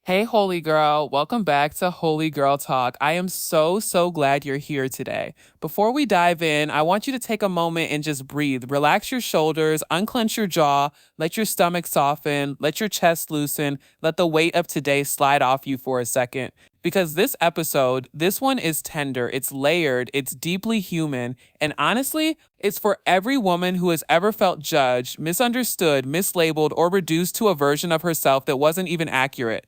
Hey, Holy Girl. Welcome back to Holy Girl Talk. I am so glad you're here today. Before we dive in, I want you to take a moment and just breathe. Relax your shoulders, unclench your jaw, let your stomach soften, let your chest loosen, let the weight of today slide off you for a second. Because this episode, this one is tender, it's layered, it's deeply human, and honestly, it's for every woman who has ever felt judged, misunderstood, mislabeled, or reduced to a version of herself that wasn't even accurate.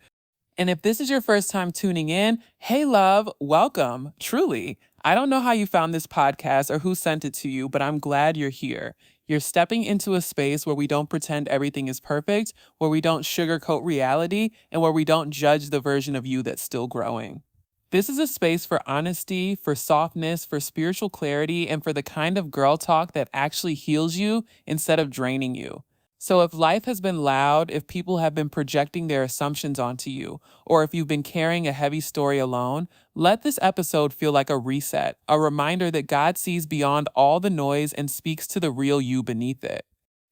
And if this is your first time tuning in, hey, love, welcome. Truly. I don't know how you found this podcast or who sent it to you, but I'm glad you're here. You're stepping into a space where we don't pretend everything is perfect, where we don't sugarcoat reality, and where we don't judge the version of you that's still growing. This is a space for honesty, for softness, for spiritual clarity, and for the kind of girl talk that actually heals you instead of draining you. So, if life has been loud, if people have been projecting their assumptions onto you, or if you've been carrying a heavy story alone, let this episode feel like a reset, a reminder that God sees beyond all the noise and speaks to the real you beneath it.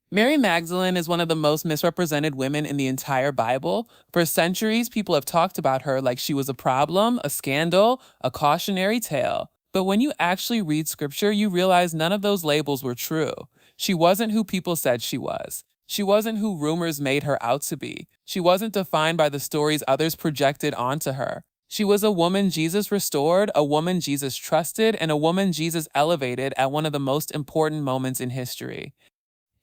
Mary Magdalene is one of the most misrepresented women in the entire Bible. For centuries, people have talked about her like she was a problem, a scandal, a cautionary tale. But when you actually read scripture, you realize none of those labels were true. She wasn't who people said she was. She wasn't who rumors made her out to be. She wasn't defined by the stories others projected onto her. She was a woman Jesus restored, a woman Jesus trusted, and a woman Jesus elevated at one of the most important moments in history.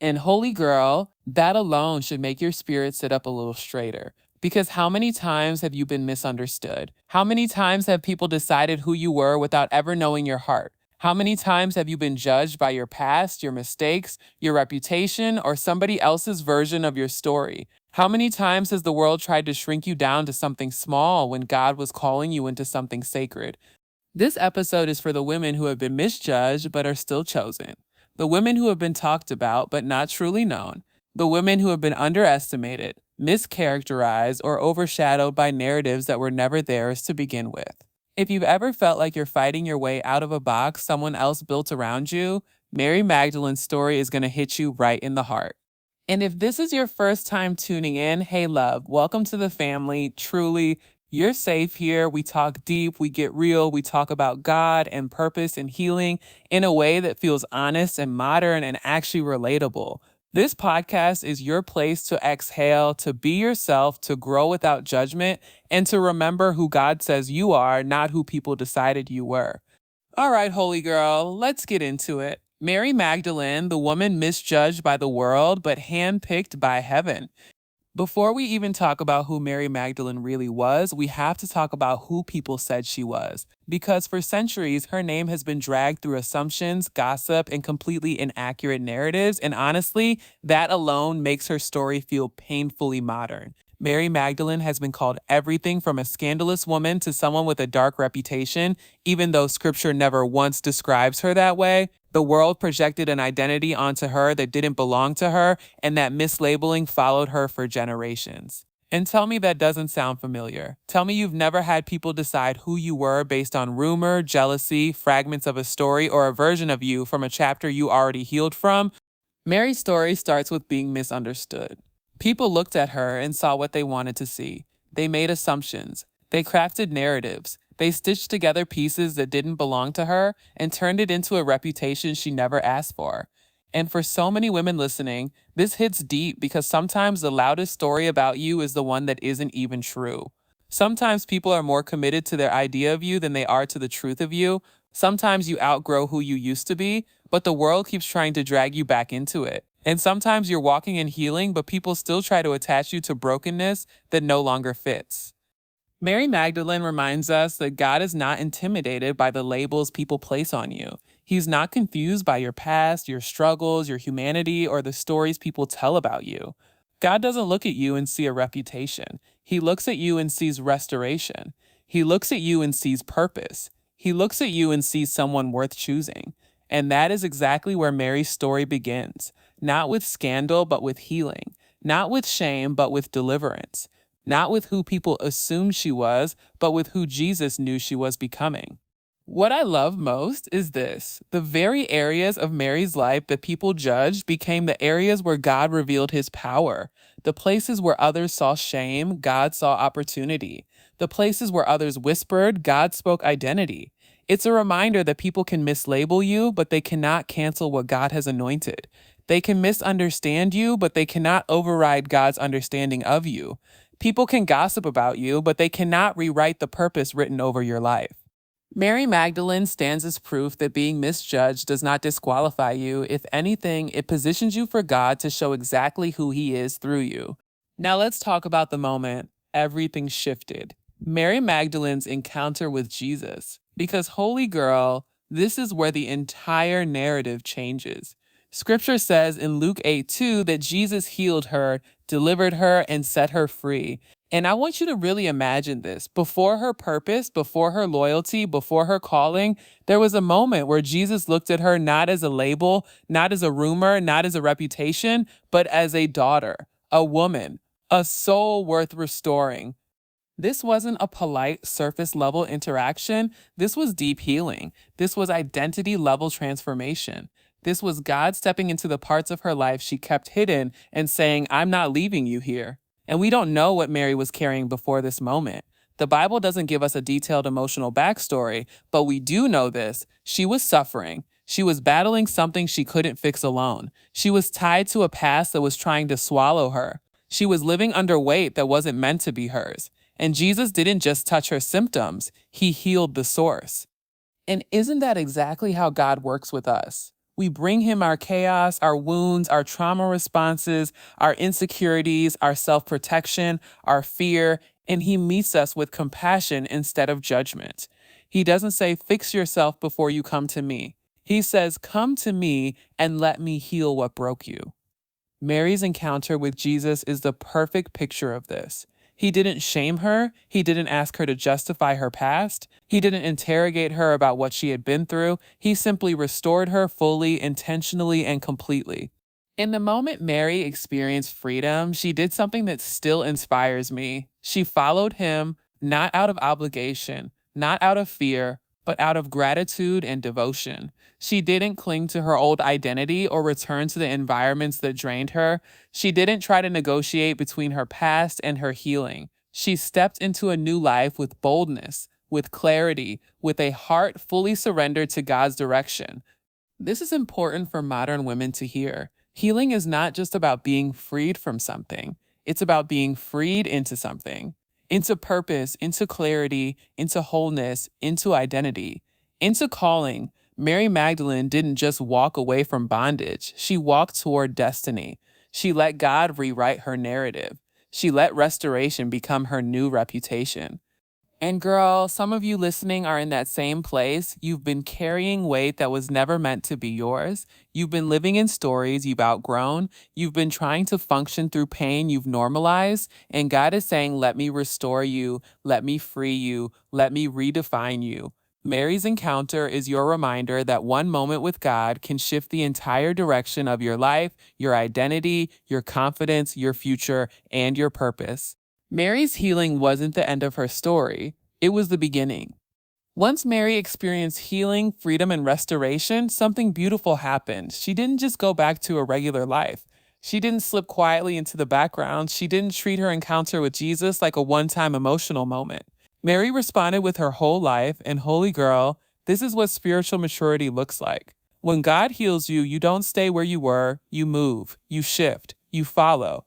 And holy girl, that alone should make your spirit sit up a little straighter. Because how many times have you been misunderstood? How many times have people decided who you were without ever knowing your heart? How many times have you been judged by your past, your mistakes, your reputation, or somebody else's version of your story? How many times has the world tried to shrink you down to something small when God was calling you into something sacred? This episode is for the women who have been misjudged but are still chosen, the women who have been talked about but not truly known, the women who have been underestimated, mischaracterized, or overshadowed by narratives that were never theirs to begin with. If you've ever felt like you're fighting your way out of a box someone else built around you, Mary Magdalene's story is going to hit you right in the heart. And if this is your first time tuning in, hey love, welcome to the family. Truly, you're safe here. We talk deep, we get real, we talk about God and purpose and healing in a way that feels honest and modern and actually relatable. This podcast is your place to exhale, to be yourself, to grow without judgment, and to remember who God says you are, not who people decided you were. All right, holy girl, let's get into it. Mary Magdalene, the woman misjudged by the world but handpicked by heaven. Before we even talk about who Mary Magdalene really was, we have to talk about who people said she was. Because for centuries, her name has been dragged through assumptions, gossip, and completely inaccurate narratives. And honestly, that alone makes her story feel painfully modern. Mary Magdalene has been called everything from a scandalous woman to someone with a dark reputation, even though scripture never once describes her that way. The world projected an identity onto her that didn't belong to her, and that mislabeling followed her for generations. And tell me that doesn't sound familiar. Tell me you've never had people decide who you were based on rumor, jealousy, fragments of a story, or a version of you from a chapter you already healed from. Mary's story starts with being misunderstood. People looked at her and saw what they wanted to see. They made assumptions. They crafted narratives. They stitched together pieces that didn't belong to her and turned it into a reputation she never asked for. And for so many women listening, this hits deep because sometimes the loudest story about you is the one that isn't even true. Sometimes people are more committed to their idea of you than they are to the truth of you. Sometimes you outgrow who you used to be, but the world keeps trying to drag you back into it. And sometimes you're walking in healing, but people still try to attach you to brokenness that no longer fits. Mary Magdalene reminds us that God is not intimidated by the labels people place on you. He's not confused by your past, your struggles, your humanity, or the stories people tell about you. God doesn't look at you and see a reputation. He looks at you and sees restoration. He looks at you and sees purpose. He looks at you and sees someone worth choosing. And that is exactly where Mary's story begins. Not with scandal, but with healing. Not with shame, but with deliverance. Not with who people assumed she was, but with who Jesus knew she was becoming. What I love most is this: the very areas of Mary's life that people judged became the areas where God revealed his power. The places where others saw shame, God saw opportunity. The places where others whispered, God spoke identity. It's a reminder that people can mislabel you, but they cannot cancel what God has anointed. They can misunderstand you, but they cannot override God's understanding of you. People can gossip about you, but they cannot rewrite the purpose written over your life. Mary Magdalene stands as proof that being misjudged does not disqualify you. If anything, it positions you for God to show exactly who he is through you. Now let's talk about the moment everything shifted. Mary Magdalene's encounter with Jesus. Because, holy girl, this is where the entire narrative changes. Scripture says in Luke 8:2 that Jesus healed her, delivered her, and set her free. And I want you to really imagine this. Before her purpose, before her loyalty, before her calling, there was a moment where Jesus looked at her not as a label, not as a rumor, not as a reputation, but as a daughter, a woman, a soul worth restoring. This wasn't a polite surface level interaction. This was deep healing. This was identity level transformation. This was God stepping into the parts of her life she kept hidden and saying, I'm not leaving you here. And we don't know what Mary was carrying before this moment. The Bible doesn't give us a detailed emotional backstory, but we do know this. She was suffering. She was battling something she couldn't fix alone. She was tied to a past that was trying to swallow her. She was living under weight that wasn't meant to be hers. And Jesus didn't just touch her symptoms, he healed the source. And isn't that exactly how God works with us? We bring him our chaos, our wounds, our trauma responses, our insecurities, our self protection, our fear, and he meets us with compassion instead of judgment. He doesn't say, fix yourself before you come to me. He says, come to me and let me heal what broke you. Mary's encounter with Jesus is the perfect picture of this. He didn't shame her. He didn't ask her to justify her past. He didn't interrogate her about what she had been through. He simply restored her fully, intentionally, and completely. In the moment Mary experienced freedom, she did something that still inspires me. She followed him, not out of obligation, not out of fear, but out of gratitude and devotion. She didn't cling to her old identity or return to the environments that drained her. She didn't try to negotiate between her past and her healing. She stepped into a new life with boldness, with clarity, with a heart fully surrendered to God's direction. This is important for modern women to hear. Healing is not just about being freed from something, it's about being freed into something, into purpose, into clarity, into wholeness, into identity, into calling. Mary Magdalene didn't just walk away from bondage, she walked toward destiny. She let God rewrite her narrative. She let restoration become her new reputation. And girl, some of you listening are in that same place. You've been carrying weight that was never meant to be yours. You've been living in stories you've outgrown. You've been trying to function through pain you've normalized. And God is saying, let me restore you. Let me free you. Let me redefine you. Mary's encounter is your reminder that one moment with God can shift the entire direction of your life, your identity, your confidence, your future, and your purpose. Mary's healing wasn't the end of her story, it was the beginning. Once Mary experienced healing, freedom, and restoration, something beautiful happened. She didn't just go back to a regular life. She didn't slip quietly into the background. She didn't treat her encounter with Jesus like a one-time emotional moment. Mary responded with her whole life, and holy girl, this is what spiritual maturity looks like. When God heals you, you don't stay where you were, you move, you shift, you follow.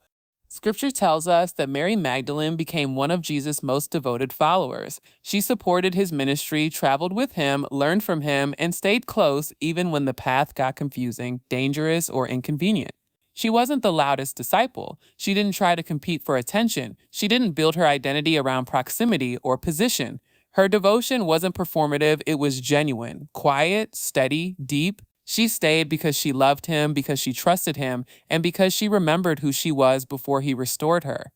Scripture tells us that Mary Magdalene became one of Jesus' most devoted followers. She supported his ministry, traveled with him, learned from him, and stayed close even when the path got confusing, dangerous, or inconvenient. She wasn't the loudest disciple. She didn't try to compete for attention. She didn't build her identity around proximity or position. Her devotion wasn't performative, it was genuine, quiet, steady, deep. She stayed because she loved him, because she trusted him, and because she remembered who she was before he restored her.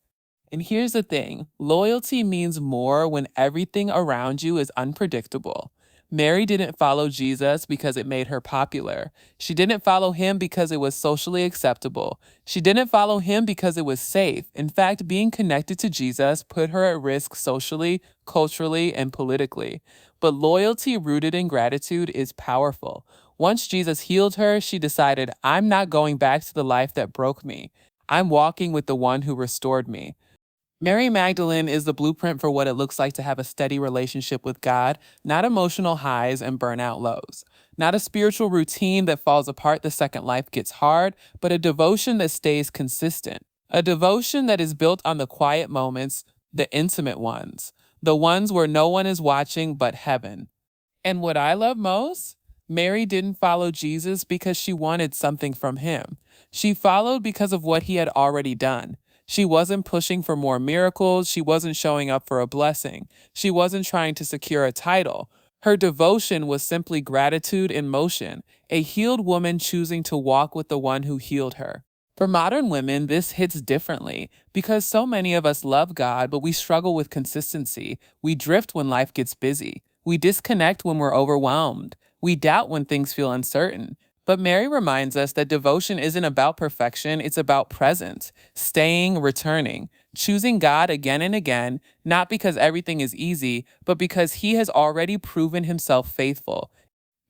And here's the thing, loyalty means more when everything around you is unpredictable. Mary didn't follow Jesus because it made her popular. She didn't follow him because it was socially acceptable. She didn't follow him because it was safe. In fact, being connected to Jesus put her at risk socially, culturally, and politically. But loyalty rooted in gratitude is powerful. Once Jesus healed her, she decided, I'm not going back to the life that broke me. I'm walking with the one who restored me. Mary Magdalene is the blueprint for what it looks like to have a steady relationship with God, not emotional highs and burnout lows. Not a spiritual routine that falls apart the second life gets hard, but a devotion that stays consistent. A devotion that is built on the quiet moments, the intimate ones, the ones where no one is watching but heaven. And what I love most? Mary didn't follow Jesus because she wanted something from him. She followed because of what he had already done. She wasn't pushing for more miracles. She wasn't showing up for a blessing. She wasn't trying to secure a title. Her devotion was simply gratitude in motion, a healed woman choosing to walk with the one who healed her. For modern women, this hits differently because so many of us love God, but we struggle with consistency. We drift when life gets busy. We disconnect when we're overwhelmed. We doubt when things feel uncertain. But Mary reminds us that devotion isn't about perfection, it's about presence, staying, returning, choosing God again and again, not because everything is easy, but because he has already proven himself faithful.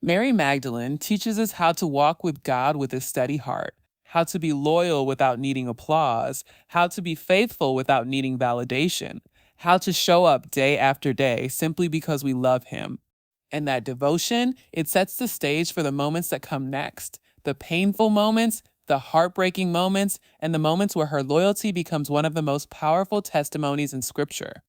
Mary Magdalene teaches us how to walk with God with a steady heart, how to be loyal without needing applause, how to be faithful without needing validation, how to show up day after day simply because we love him. And that devotion, it sets the stage for the moments that come next, the painful moments, the heartbreaking moments, and the moments where her loyalty becomes one of the most powerful testimonies in Scripture.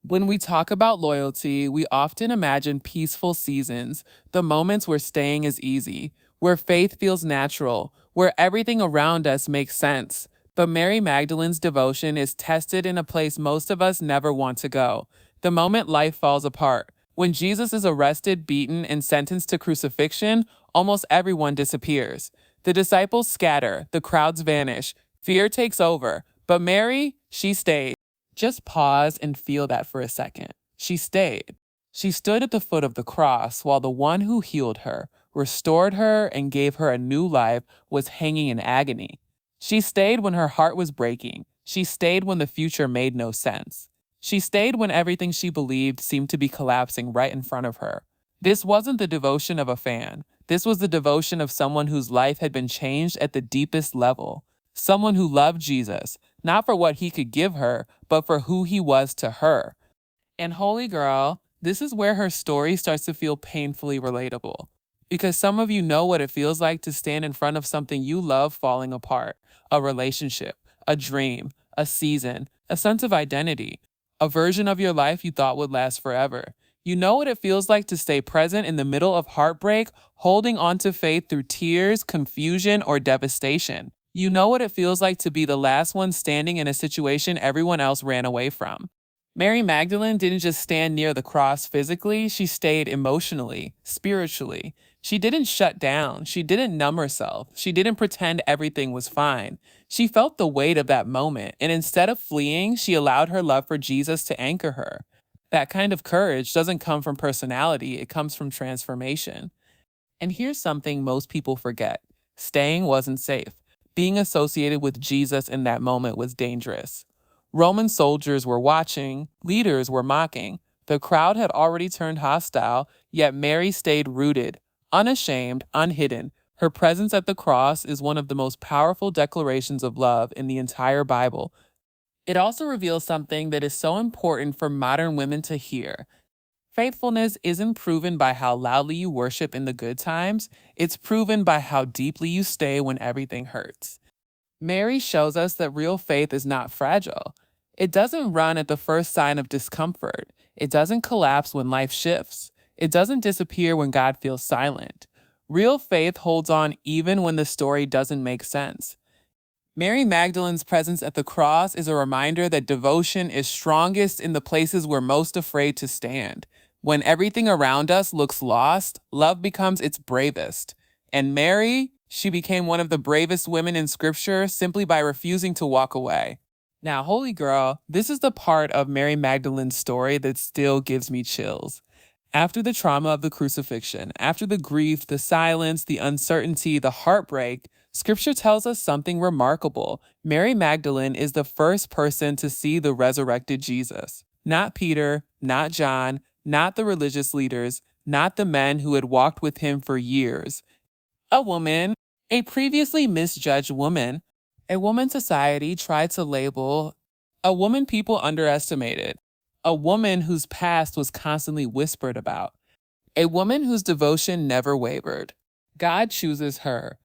When we talk about loyalty, we often imagine peaceful seasons, the moments where staying is easy, where faith feels natural, where everything around us makes sense. But Mary Magdalene's devotion is tested in a place most of us never want to go, the moment life falls apart. When Jesus is arrested, beaten, and sentenced to crucifixion, almost everyone disappears. The disciples scatter, the crowds vanish, fear takes over. But Mary, she stayed. Just pause and feel that for a second. She stayed. She stood at the foot of the cross while the one who healed her, restored her, and gave her a new life was hanging in agony. She stayed when her heart was breaking. She stayed when the future made no sense. She stayed when everything she believed seemed to be collapsing right in front of her. This wasn't the devotion of a fan. This was the devotion of someone whose life had been changed at the deepest level. Someone who loved Jesus, not for what he could give her, but for who he was to her. And Holy Girl, this is where her story starts to feel painfully relatable. Because some of you know what it feels like to stand in front of something you love falling apart, a relationship, a dream, a season, a sense of identity, a version of your life you thought would last forever. You know what it feels like to stay present in the middle of heartbreak, holding on to faith through tears, confusion, or devastation. You know what it feels like to be the last one standing in a situation everyone else ran away from. Mary Magdalene didn't just stand near the cross physically, she stayed emotionally, spiritually. She didn't shut down, she didn't numb herself, she didn't pretend everything was fine. She felt the weight of that moment, and instead of fleeing, she allowed her love for Jesus to anchor her. That kind of courage doesn't come from personality, it comes from transformation. And here's something most people forget: staying wasn't safe. Being associated with Jesus in that moment was dangerous. Roman soldiers were watching, leaders were mocking. The crowd had already turned hostile, yet Mary stayed rooted, unashamed, unhidden. Her presence at the cross is one of the most powerful declarations of love in the entire Bible. It also reveals something that is so important for modern women to hear. Faithfulness isn't proven by how loudly you worship in the good times, it's proven by how deeply you stay when everything hurts. Mary shows us that real faith is not fragile. It doesn't run at the first sign of discomfort. It doesn't collapse when life shifts. It doesn't disappear when God feels silent. Real faith holds on even when the story doesn't make sense. Mary Magdalene's presence at the cross is a reminder that devotion is strongest in the places we're most afraid to stand. When everything around us looks lost, love becomes its bravest. And Mary, she became one of the bravest women in Scripture simply by refusing to walk away. Now, Holy Girl, this is the part of Mary Magdalene's story that still gives me chills. After the trauma of the crucifixion, after the grief, the silence, the uncertainty, the heartbreak, scripture tells us something remarkable. Mary Magdalene is the first person to see the resurrected Jesus. Not Peter, not John, not the religious leaders, not the men who had walked with him for years. A woman, a previously misjudged woman, a woman society tried to label, a woman people underestimated, a woman whose past was constantly whispered about, a woman whose devotion never wavered. God chooses her.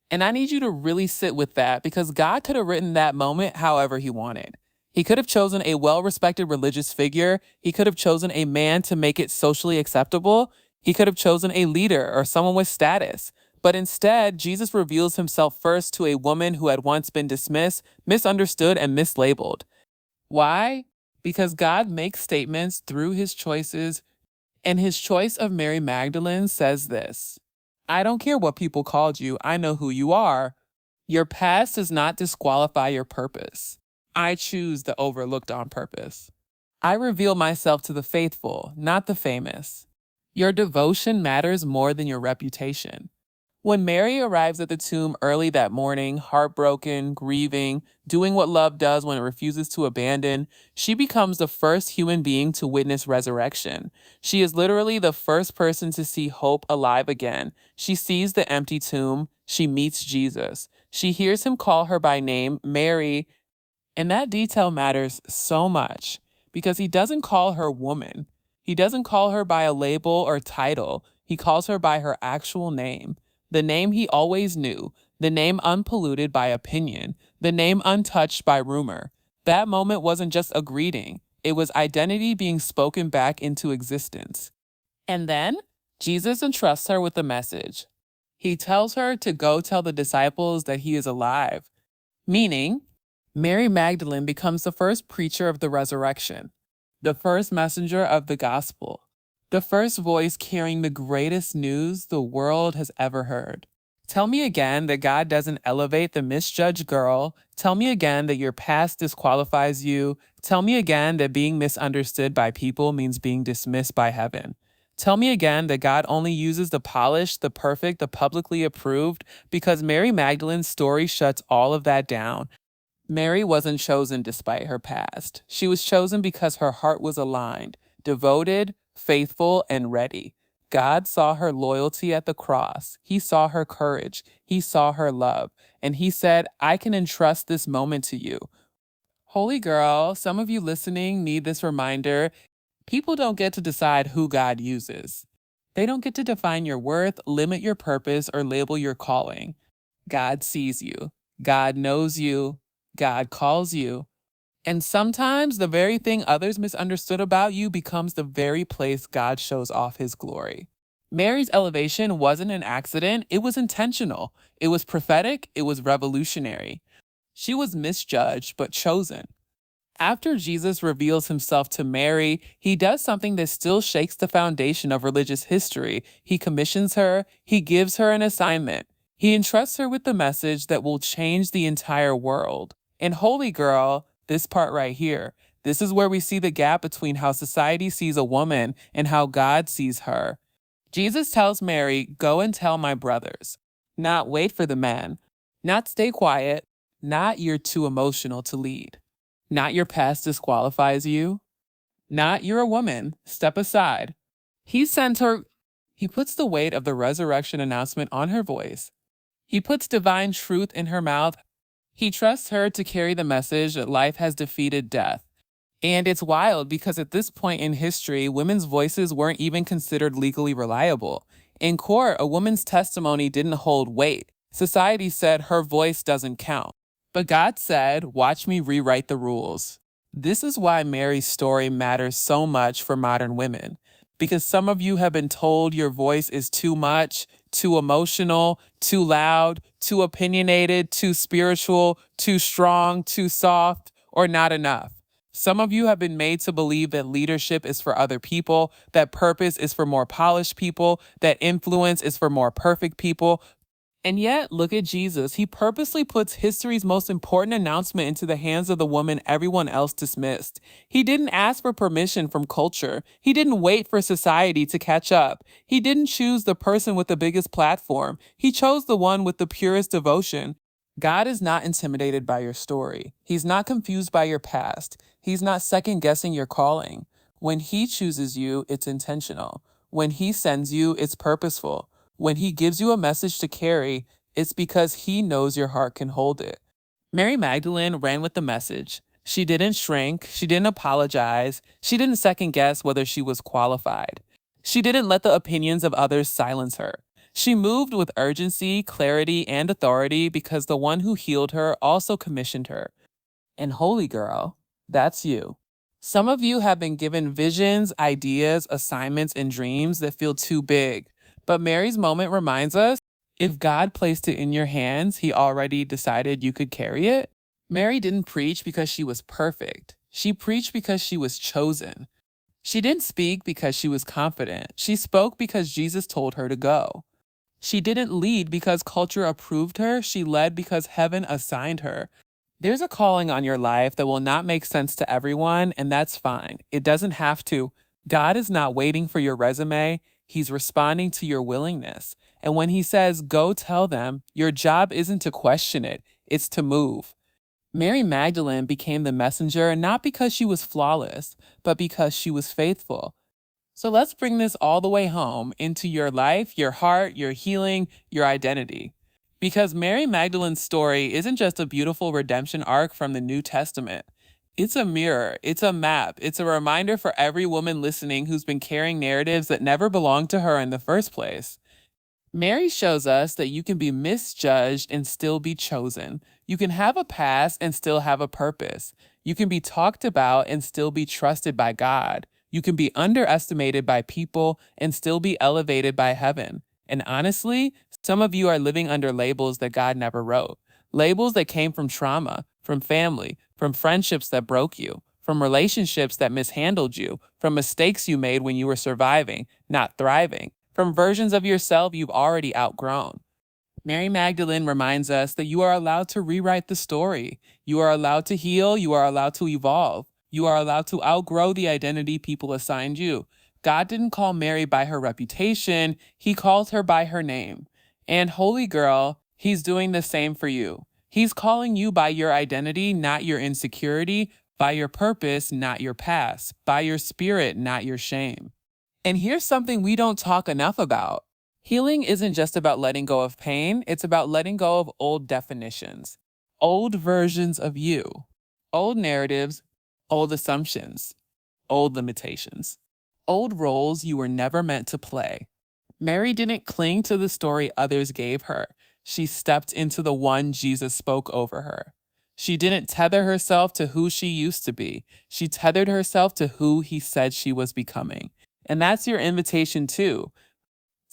And I need you to really sit with that because God could have written that moment however he wanted. He could have chosen a well respected religious figure. He could have chosen a man to make it socially acceptable. He could have chosen a leader or someone with status. But instead, Jesus reveals himself first to a woman who had once been dismissed, misunderstood, and mislabeled. Why? Because God makes statements through his choices, and his choice of Mary Magdalene says this: I don't care what people called you, I know who you are. Your past does not disqualify your purpose. I choose the overlooked on purpose. I reveal myself to the faithful, not the famous. Your devotion matters more than your reputation. When Mary arrives at the tomb early that morning, heartbroken, grieving, doing what love does when it refuses to abandon, she becomes the first human being to witness resurrection. She is literally the first person to see hope alive again. She sees the empty tomb. She meets Jesus. She hears him call her by name, Mary, and that detail matters so much because he doesn't call her woman. He doesn't call her by a label or title. He calls her by her actual name, the name he always knew, the name unpolluted by opinion, the name untouched by rumor. That moment wasn't just a greeting, it was identity being spoken back into existence. And then Jesus entrusts her with a message. He tells her to go tell the disciples that he is alive, meaning Mary Magdalene becomes the first preacher of the resurrection, the first messenger of the gospel, the first voice carrying the greatest news the world has ever heard. Tell me again that God doesn't elevate the misjudged girl. Tell me again that your past disqualifies you. Tell me again that being misunderstood by people means being dismissed by heaven. Tell me again that God only uses the polished, the perfect, the publicly approved, because Mary Magdalene's story shuts all of that down. Mary wasn't chosen despite her past. She was chosen because her heart was aligned, devoted, faithful, and ready. God saw her loyalty at the cross. He saw her courage. He saw her love. And he said, I can entrust this moment to you. Holy girl, some of you listening need this reminder. People don't get to decide who God uses. They don't get to define your worth, limit your purpose, or label your calling. God sees you. God knows you. God calls you. And sometimes the very thing others misunderstood about you becomes the very place God shows off his glory. Mary's elevation wasn't an accident, it was intentional. It was prophetic, it was revolutionary. She was misjudged, but chosen. After Jesus reveals himself to Mary, he does something that still shakes the foundation of religious history. He commissions her, he gives her an assignment. He entrusts her with the message that will change the entire world. And holy girl, this part right here, this is where we see the gap between how society sees a woman and how God sees her. Jesus tells Mary, go and tell my brothers. Not wait for the man. Not stay quiet. Not you're too emotional to lead. Not your past disqualifies you. Not you're a woman. Step aside. He sends her, he puts the weight of the resurrection announcement on her voice. He puts divine truth in her mouth. He trusts her to carry the message that life has defeated death. And it's wild because at this point in history, women's voices weren't even considered legally reliable. In court, a woman's testimony didn't hold weight. Society said her voice doesn't count. But God said, watch me rewrite the rules. This is why Mary's story matters so much for modern women. Because some of you have been told your voice is too much, too emotional, too loud, too opinionated, too spiritual, too strong, too soft, or not enough. Some of you have been made to believe that leadership is for other people, that purpose is for more polished people, that influence is for more perfect people. And yet, look at Jesus. He purposely puts history's most important announcement into the hands of the woman everyone else dismissed. He didn't ask for permission from culture. He didn't wait for society to catch up. He didn't choose the person with the biggest platform. He chose the one with the purest devotion. God is not intimidated by your story. He's not confused by your past. He's not second guessing your calling. When He chooses you, it's intentional. When He sends you, it's purposeful. When He gives you a message to carry, it's because He knows your heart can hold it. Mary Magdalene ran with the message. She didn't shrink. She didn't apologize. She didn't second guess whether she was qualified. She didn't let the opinions of others silence her. She moved with urgency, clarity, and authority because the one who healed her also commissioned her. And holy girl, that's you. Some of you have been given visions, ideas, assignments, and dreams that feel too big. But Mary's moment reminds us, if God placed it in your hands, He already decided you could carry it. Mary didn't preach because she was perfect. She preached because she was chosen. She didn't speak because she was confident. She spoke because Jesus told her to go. She didn't lead because culture approved her. She led because heaven assigned her. There's a calling on your life that will not make sense to everyone, and that's fine. It doesn't have to. God is not waiting for your resume. He's responding to your willingness. And when He says, go tell them, your job isn't to question it, it's to move. Mary Magdalene became the messenger not because she was flawless, but because she was faithful. So let's bring this all the way home into your life, your heart, your healing, your identity. Because Mary Magdalene's story isn't just a beautiful redemption arc from the New Testament. It's a mirror, it's a map, it's a reminder for every woman listening who's been carrying narratives that never belonged to her in the first place. Mary shows us that you can be misjudged and still be chosen. You can have a past and still have a purpose. You can be talked about and still be trusted by God. You can be underestimated by people and still be elevated by heaven. And honestly, some of you are living under labels that God never wrote. Labels that came from trauma, from family, from friendships that broke you, from relationships that mishandled you, from mistakes you made when you were surviving, not thriving, from versions of yourself you've already outgrown. Mary Magdalene reminds us that you are allowed to rewrite the story. You are allowed to heal. You are allowed to evolve. You are allowed to outgrow the identity people assigned you. God didn't call Mary by her reputation. He called her by her name. And holy girl, He's doing the same for you. He's calling you by your identity, not your insecurity, by your purpose, not your past, by your spirit, not your shame. And here's something we don't talk enough about. Healing isn't just about letting go of pain, it's about letting go of old definitions, old versions of you, old narratives, old assumptions, old limitations, old roles you were never meant to play. Mary didn't cling to the story others gave her. She stepped into the one Jesus spoke over her. She didn't tether herself to who she used to be. She tethered herself to who He said she was becoming. And that's your invitation too.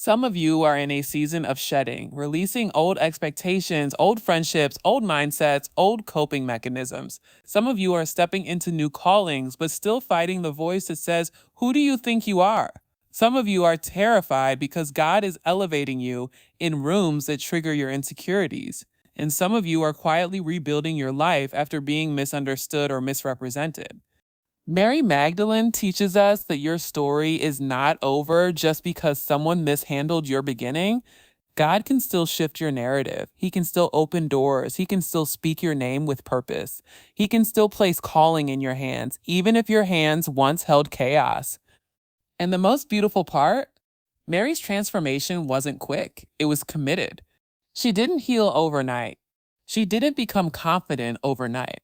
Some of you are in a season of shedding, releasing old expectations, old friendships, old mindsets, old coping mechanisms. Some of you are stepping into new callings, but still fighting the voice that says, who do you think you are? Some of you are terrified because God is elevating you in rooms that trigger your insecurities. And some of you are quietly rebuilding your life after being misunderstood or misrepresented. Mary Magdalene teaches us that your story is not over just because someone mishandled your beginning. God can still shift your narrative. He can still open doors. He can still speak your name with purpose. He can still place calling in your hands, even if your hands once held chaos. And the most beautiful part? Mary's transformation wasn't quick. It was committed. She didn't heal overnight. She didn't become confident overnight.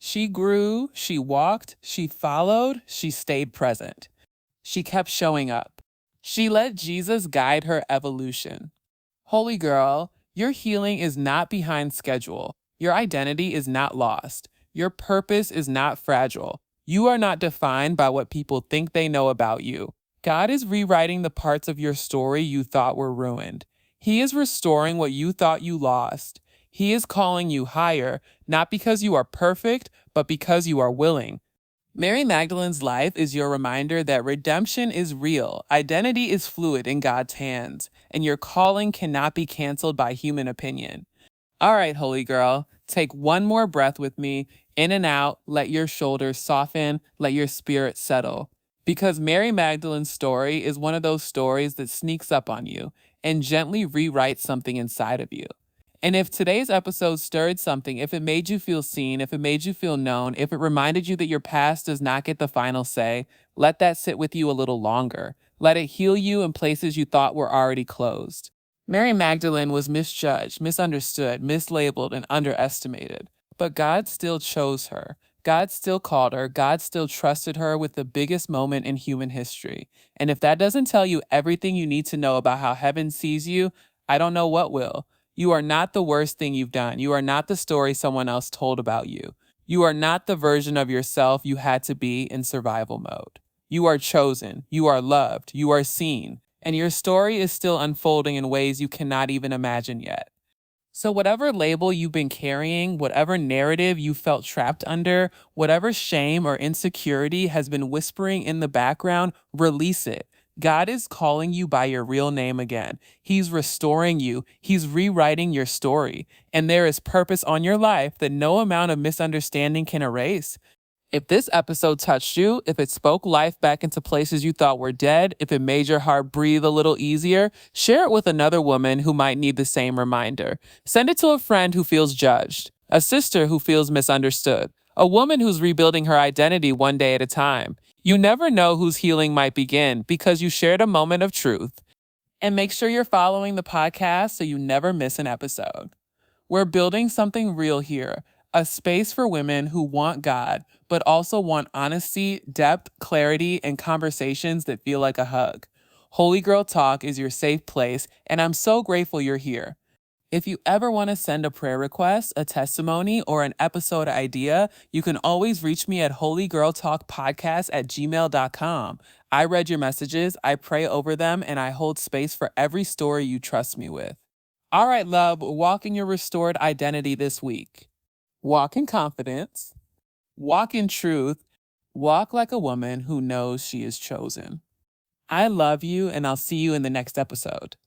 She grew, she walked, she followed, she stayed present. She kept showing up. She let Jesus guide her evolution. Holy girl, your healing is not behind schedule. Your identity is not lost. Your purpose is not fragile. You are not defined by what people think they know about you. God is rewriting the parts of your story you thought were ruined. He is restoring what you thought you lost. He is calling you higher, not because you are perfect, but because you are willing. Mary Magdalene's life is your reminder that redemption is real, identity is fluid in God's hands, and your calling cannot be canceled by human opinion. All right, holy girl, take one more breath with me, in and out, let your shoulders soften, let your spirit settle. Because Mary Magdalene's story is one of those stories that sneaks up on you and gently rewrites something inside of you. And if today's episode stirred something, if it made you feel seen, if it made you feel known, if it reminded you that your past does not get the final say, let that sit with you a little longer. Let it heal you in places you thought were already closed. Mary Magdalene was misjudged, misunderstood, mislabeled, and underestimated. But God still chose her. God still called her. God still trusted her with the biggest moment in human history. And if that doesn't tell you everything you need to know about how heaven sees you, I don't know what will. You are not the worst thing you've done. You are not the story someone else told about you. You are not the version of yourself you had to be in survival mode. You are chosen. You are loved. You are seen. And your story is still unfolding in ways you cannot even imagine yet. So, whatever label you've been carrying, whatever narrative you felt trapped under, whatever shame or insecurity has been whispering in the background, release it. God is calling you by your real name again. He's restoring you. He's rewriting your story. And there is purpose on your life that no amount of misunderstanding can erase. If this episode touched you, if it spoke life back into places you thought were dead, if it made your heart breathe a little easier, share it with another woman who might need the same reminder. Send it to a friend who feels judged, a sister who feels misunderstood, a woman who's rebuilding her identity one day at a time. You never know whose healing might begin because you shared a moment of truth. And make sure you're following the podcast so you never miss an episode. We're building something real here, a space for women who want God, but also want honesty, depth, clarity, and conversations that feel like a hug. Holy Girl Talk is your safe place, and I'm so grateful you're here. If you ever want to send a prayer request, a testimony, or an episode idea, you can always reach me at holygirltalkpodcast@gmail.com. I read your messages, I pray over them, and I hold space for every story you trust me with. All right, love, walk in your restored identity this week. Walk in confidence, walk in truth, walk like a woman who knows she is chosen. I love you, and I'll see you in the next episode.